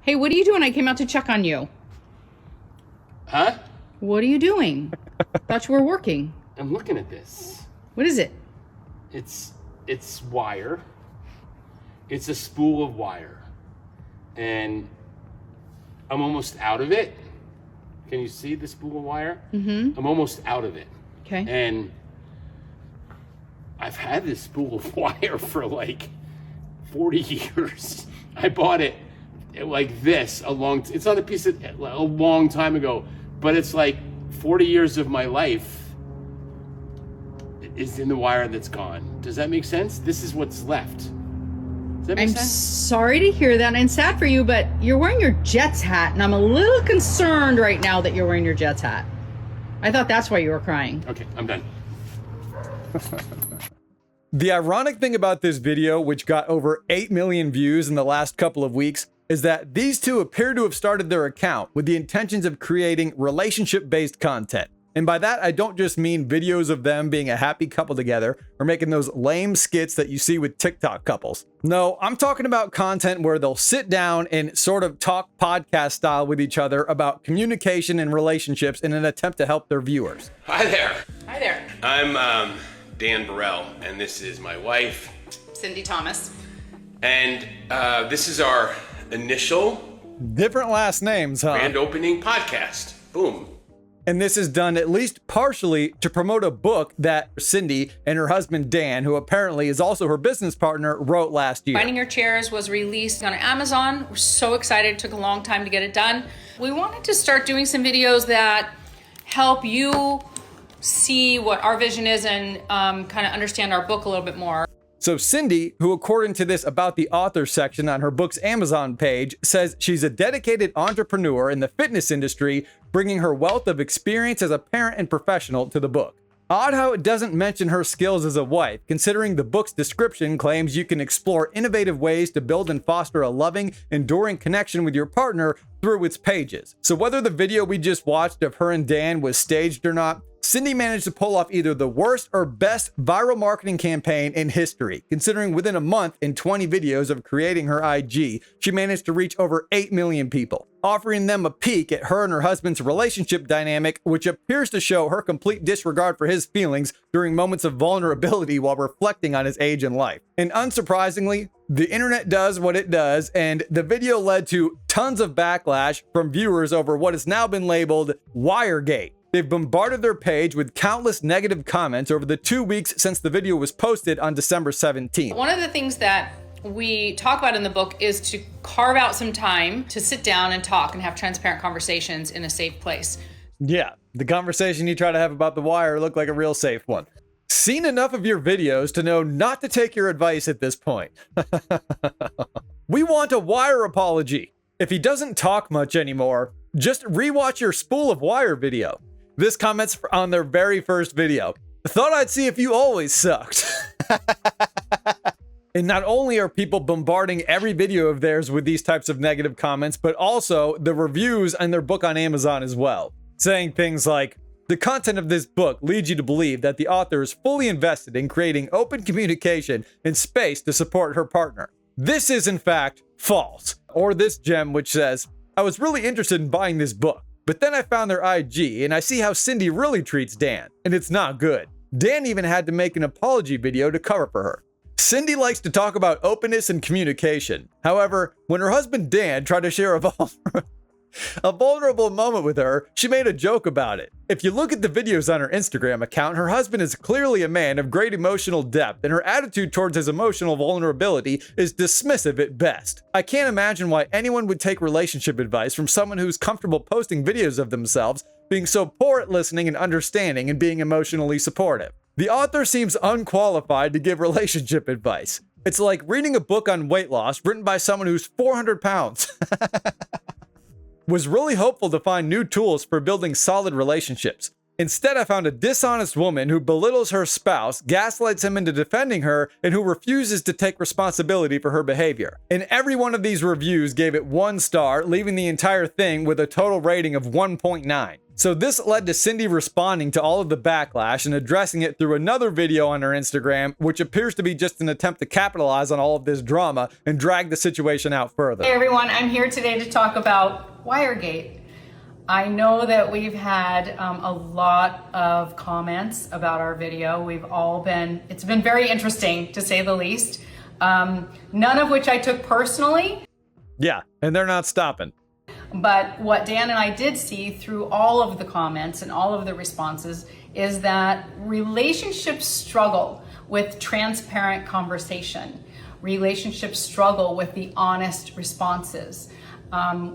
Hey, what are you doing? I came out to check on you. Huh? What are you doing? Thought you were working. I'm looking at this. What is it? It's wire. It's a spool of wire. And I'm almost out of it. Can you see the spool of wire? Mm-hmm. I'm almost out of it. Okay. And I've had this spool of wire for like 40 years. I bought it like this it's on a piece of a long time ago, but it's like 40 years of my life is in the wire that's gone. Does that make sense? This is what's left. Does that make I'm sense? sorry to hear that, and sad for you, but you're wearing your Jets hat, and I'm a little concerned right now that you're wearing your Jets hat. I thought that's why you were crying. Okay, I'm done. The ironic thing about this video, which got over 8 million views in the last couple of weeks, is that these two appear to have started their account with the intentions of creating relationship-based content. And by that, I don't just mean videos of them being a happy couple together or making those lame skits that you see with TikTok couples. No, I'm talking about content where they'll sit down and sort of talk podcast style with each other about communication and relationships in an attempt to help their viewers. Hi there. Hi there. I'm Dan Burrell, and this is my wife. Cindy Thomas. And this is our initial Different last names, huh? grand opening podcast. Boom. And this is done at least partially to promote a book that Cindy and her husband Dan, who apparently is also her business partner, wrote last year. Finding Your Chairs was released on Amazon. We're so excited. It took a long time to get it done. We wanted to start doing some videos that help you see what our vision is and kind of understand our book a little bit more. So Cindy, who according to this About the Author section on her book's Amazon page, says she's a dedicated entrepreneur in the fitness industry, bringing her wealth of experience as a parent and professional to the book. Odd how it doesn't mention her skills as a wife, considering the book's description claims you can explore innovative ways to build and foster a loving, enduring connection with your partner through its pages. So whether the video we just watched of her and Dan was staged or not, Cindy managed to pull off either the worst or best viral marketing campaign in history, considering within a month and 20 videos of creating her IG, she managed to reach over 8 million people, offering them a peek at her and her husband's relationship dynamic, which appears to show her complete disregard for his feelings during moments of vulnerability while reflecting on his age in life. And unsurprisingly, the internet does what it does, and the video led to tons of backlash from viewers over what has now been labeled Wiregate. They've bombarded their page with countless negative comments over the 2 weeks since the video was posted on December 17th. One of the things that we talk about in the book is to carve out some time to sit down and talk and have transparent conversations in a safe place. Yeah, the conversation you try to have about The Wire looked like a real safe one. Seen enough of your videos to know not to take your advice at this point. We want a Wire apology. If he doesn't talk much anymore, just rewatch your spool of Wire video. This comments on their very first video. Thought I'd see if you always sucked. And not only are people bombarding every video of theirs with these types of negative comments, but also the reviews and their book on Amazon as well, saying things like, the content of this book leads you to believe that the author is fully invested in creating open communication and space to support her partner. This is in fact false. Or this gem which says, I was really interested in buying this book, but then I found their IG and I see how Cindy really treats Dan, and it's not good. Dan even had to make an apology video to cover for her. Cindy likes to talk about openness and communication. However, when her husband Dan tried to share a vulnerable moment with her, she made a joke about it. If you look at the videos on her Instagram account, her husband is clearly a man of great emotional depth, and her attitude towards his emotional vulnerability is dismissive at best. I can't imagine why anyone would take relationship advice from someone who's comfortable posting videos of themselves, being so poor at listening and understanding and being emotionally supportive. The author seems unqualified to give relationship advice. It's like reading a book on weight loss written by someone who's 400 pounds. Was really hopeful to find new tools for building solid relationships. Instead, I found a dishonest woman who belittles her spouse, gaslights him into defending her, and who refuses to take responsibility for her behavior. And every one of these reviews gave it 1 star, leaving the entire thing with a total rating of 1.9. So this led to Cindy responding to all of the backlash and addressing it through another video on her Instagram, which appears to be just an attempt to capitalize on all of this drama and drag the situation out further. Hey everyone, I'm here today to talk about Wiregate. I know that we've had a lot of comments about our video. It's been very interesting to say the least. None of which I took personally. Yeah, and they're not stopping. But what Dan and I did see through all of the comments and all of the responses is that relationships struggle with transparent conversation. Relationships struggle with the honest responses.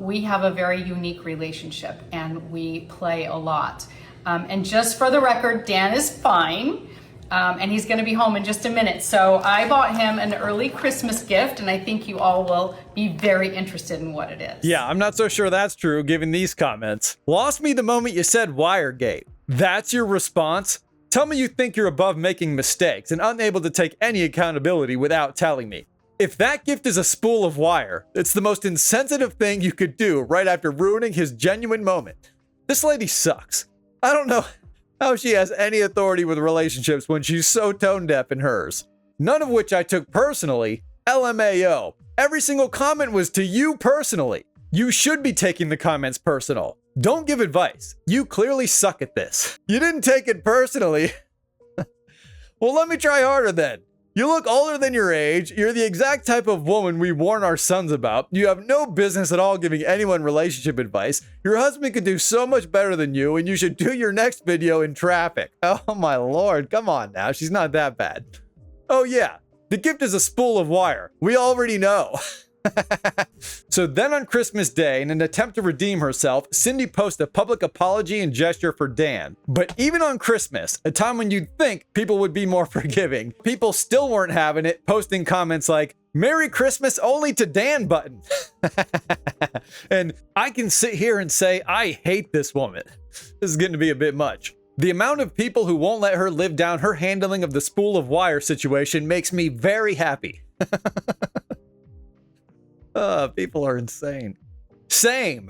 We have a very unique relationship and we play a lot. And just for the record, Dan is fine. And he's going to be home in just a minute. So I bought him an early Christmas gift, and I think you all will be very interested in what it is. Yeah, I'm not so sure that's true given these comments. Lost me the moment you said Wiregate. That's your response? Tell me you think you're above making mistakes and unable to take any accountability without telling me. If that gift is a spool of wire, it's the most insensitive thing you could do right after ruining his genuine moment. This lady sucks. I don't know how she has any authority with relationships when she's so tone deaf in hers. None of which I took personally. LMAO. Every single comment was to you personally. You should be taking the comments personal. Don't give advice. You clearly suck at this. You didn't take it personally. Well, let me try harder then. You look older than your age, you're the exact type of woman we warn our sons about, you have no business at all giving anyone relationship advice, your husband could do so much better than you, and you should do your next video in traffic. Oh my lord, come on now, she's not that bad. Oh yeah, the gift is a spool of wire. We already know. So then on Christmas Day, in an attempt to redeem herself, Cindy posts a public apology and gesture for Dan. But even on Christmas, a time when you'd think people would be more forgiving, people still weren't having it, posting comments like, "Merry Christmas only to Dan" button. And I can sit here and say, I hate this woman. This is getting to be a bit much. The amount of people who won't let her live down her handling of the spool of wire situation makes me very happy. People are insane. Same.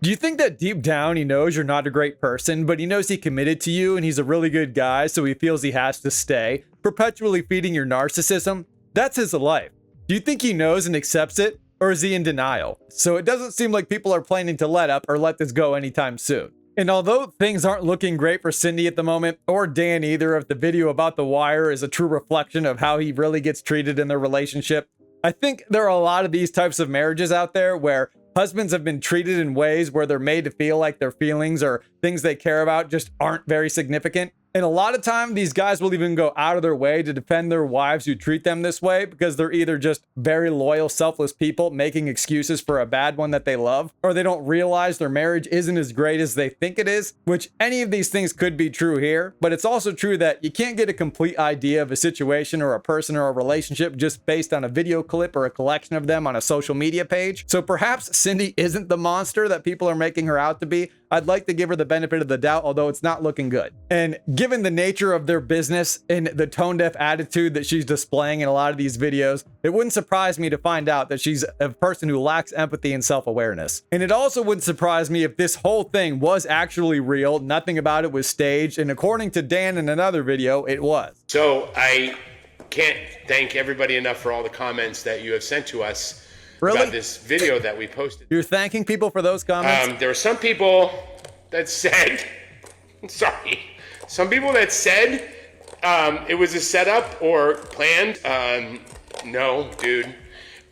Do you think that deep down he knows you're not a great person, but he knows he committed to you and he's a really good guy, so he feels he has to stay, perpetually feeding your narcissism? That's his life. Do you think he knows and accepts it, or is he in denial? So it doesn't seem like people are planning to let up or let this go anytime soon. And although things aren't looking great for Cindy at the moment, or Dan either, if the video about the wire is a true reflection of how he really gets treated in their relationship, I think there are a lot of these types of marriages out there where husbands have been treated in ways where they're made to feel like their feelings or things they care about just aren't very significant. And a lot of time, these guys will even go out of their way to defend their wives who treat them this way because they're either just very loyal, selfless people making excuses for a bad one that they love, or they don't realize their marriage isn't as great as they think it is, which any of these things could be true here. But it's also true that you can't get a complete idea of a situation or a person or a relationship just based on a video clip or a collection of them on a social media page. So perhaps Cindy isn't the monster that people are making her out to be. I'd like to give her the benefit of the doubt, although it's not looking good. And given the nature of their business and the tone-deaf attitude that she's displaying in a lot of these videos, it wouldn't surprise me to find out that she's a person who lacks empathy and self-awareness. And it also wouldn't surprise me if this whole thing was actually real, nothing about it was staged, and according to Dan in another video, it was. So I can't thank everybody enough for all the comments that you have sent to us. Really? About this video that we posted. You're thanking people for those comments? There were some people that said, some people that said it was a setup or planned. No, dude.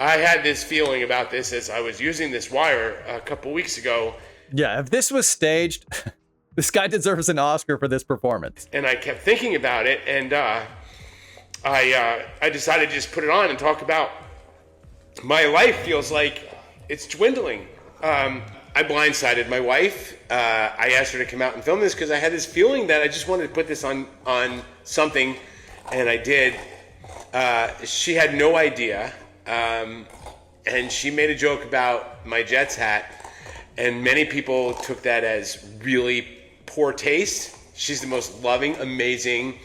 I had this feeling about this as I was using this wire a couple weeks ago. Yeah, if this was staged, this guy deserves an Oscar for this performance. And I kept thinking about it, and I decided to just put it on and talk about my life feels like it's dwindling. I blindsided my wife. I asked her to come out and film this because I had this feeling that I just wanted to put this on something, and I did. She had no idea, and she made a joke about my Jets hat, and many people took that as really poor taste. She's the most loving, amazing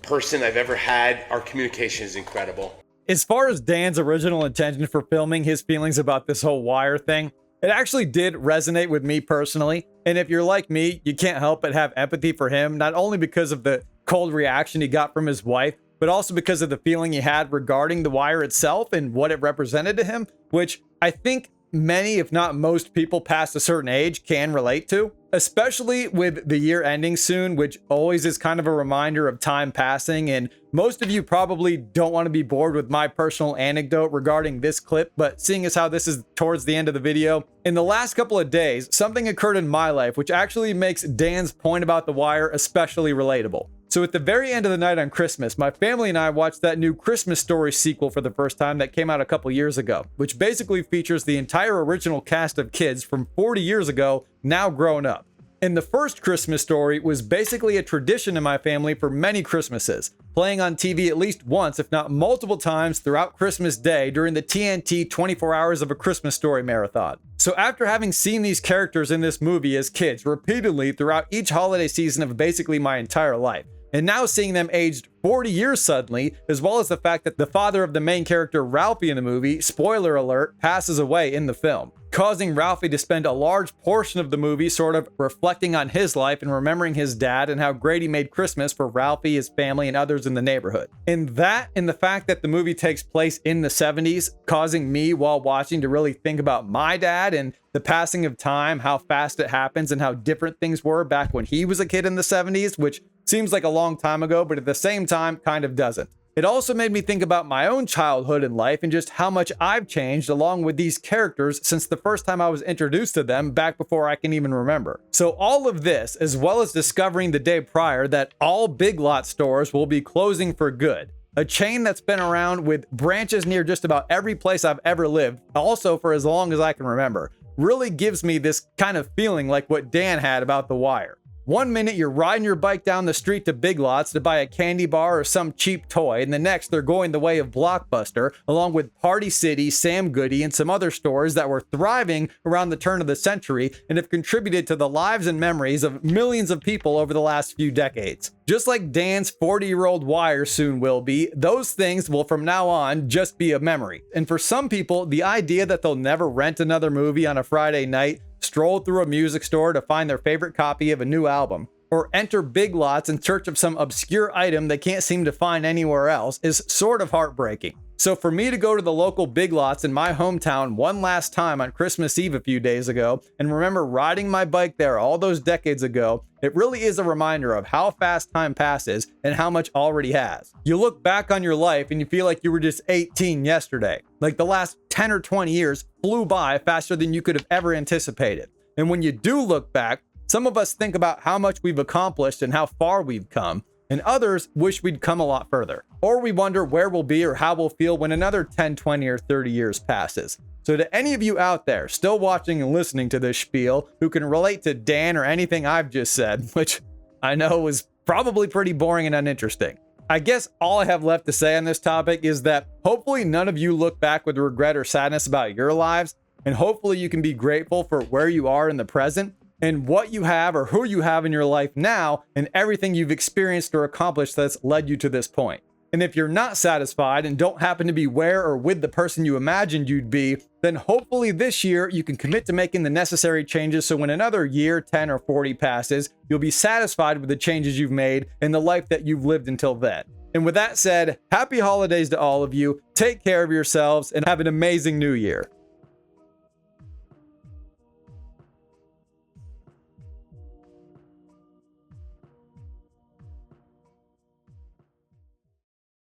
person I've ever had. Our communication is incredible. As far as Dan's original intention for filming his feelings about this whole wire thing, It actually did resonate with me personally. And if you're like me, you can't help but have empathy for him, not only because of the cold reaction he got from his wife, but also because of the feeling he had regarding The Wire itself and what it represented to him, which I think many, if not most people past a certain age can relate to, especially with the year ending soon, which always is kind of a reminder of time passing. And most of you probably don't want to be bored with my personal anecdote regarding this clip, but seeing as how this is towards the end of the video, in the last couple of days, something occurred in my life which actually makes Dan's point about The Wire especially relatable. So at the very end of the night on Christmas, my family and I watched that new Christmas Story sequel for the first time that came out a couple years ago, which basically features the entire original cast of kids from 40 years ago, now grown up. And the first Christmas Story was basically a tradition in my family for many Christmases, playing on TV at least once, if not multiple times throughout Christmas Day during the TNT 24 Hours of a Christmas Story marathon. So after having seen these characters in this movie as kids repeatedly throughout each holiday season of basically my entire life, and now seeing them aged 40 years suddenly, as well as the fact that the father of the main character, Ralphie, in the movie, spoiler alert, passes away in the film, causing Ralphie to spend a large portion of the movie sort of reflecting on his life and remembering his dad and how great he made Christmas for Ralphie, his family, and others in the neighborhood. And the fact that the movie takes place in the 70s, causing me while watching to really think about my dad and the passing of time, how fast it happens, and how different things were back when he was a kid in the 70s, which seems like a long time ago, but at the same time, kind of doesn't. It also made me think about my own childhood and life and just how much I've changed along with these characters since the first time I was introduced to them back before I can even remember. So all of this, as well as discovering the day prior that all Big Lot stores will be closing for good, a chain that's been around with branches near just about every place I've ever lived, also for as long as I can remember, really gives me this kind of feeling like what Dan had about The Wire. One minute you're riding your bike down the street to Big Lots to buy a candy bar or some cheap toy, and the next they're going the way of Blockbuster, along with Party City, Sam Goody, and some other stores that were thriving around the turn of the century and have contributed to the lives and memories of millions of people over the last few decades. Just like Dan's 40-year-old Wire soon will be, those things will from now on just be a memory. And for some people, the idea that they'll never rent another movie on a Friday night, stroll through a music store to find their favorite copy of a new album, or enter Big Lots in search of some obscure item they can't seem to find anywhere else is sort of heartbreaking. So for me to go to the local Big Lots in my hometown one last time on Christmas Eve a few days ago and remember riding my bike there all those decades ago, it really is a reminder of how fast time passes and how much already has. You look back on your life and you feel like you were just 18 yesterday. Like the last 10 or 20 years flew by faster than you could have ever anticipated. And when you do look back, some of us think about how much we've accomplished and how far we've come, and others wish we'd come a lot further. Or we wonder where we'll be or how we'll feel when another 10, 20, or 30 years passes. So to any of you out there still watching and listening to this spiel who can relate to Dan or anything I've just said, which I know was probably pretty boring and uninteresting, I guess all I have left to say on this topic is that hopefully none of you look back with regret or sadness about your lives, and hopefully you can be grateful for where you are in the present and what you have or who you have in your life now and everything you've experienced or accomplished that's led you to this point. And if you're not satisfied and don't happen to be where or with the person you imagined you'd be, then hopefully this year you can commit to making the necessary changes so when another year, 10 or 40 passes, you'll be satisfied with the changes you've made and the life that you've lived until then. And with that said, happy holidays to all of you, take care of yourselves, and have an amazing new year.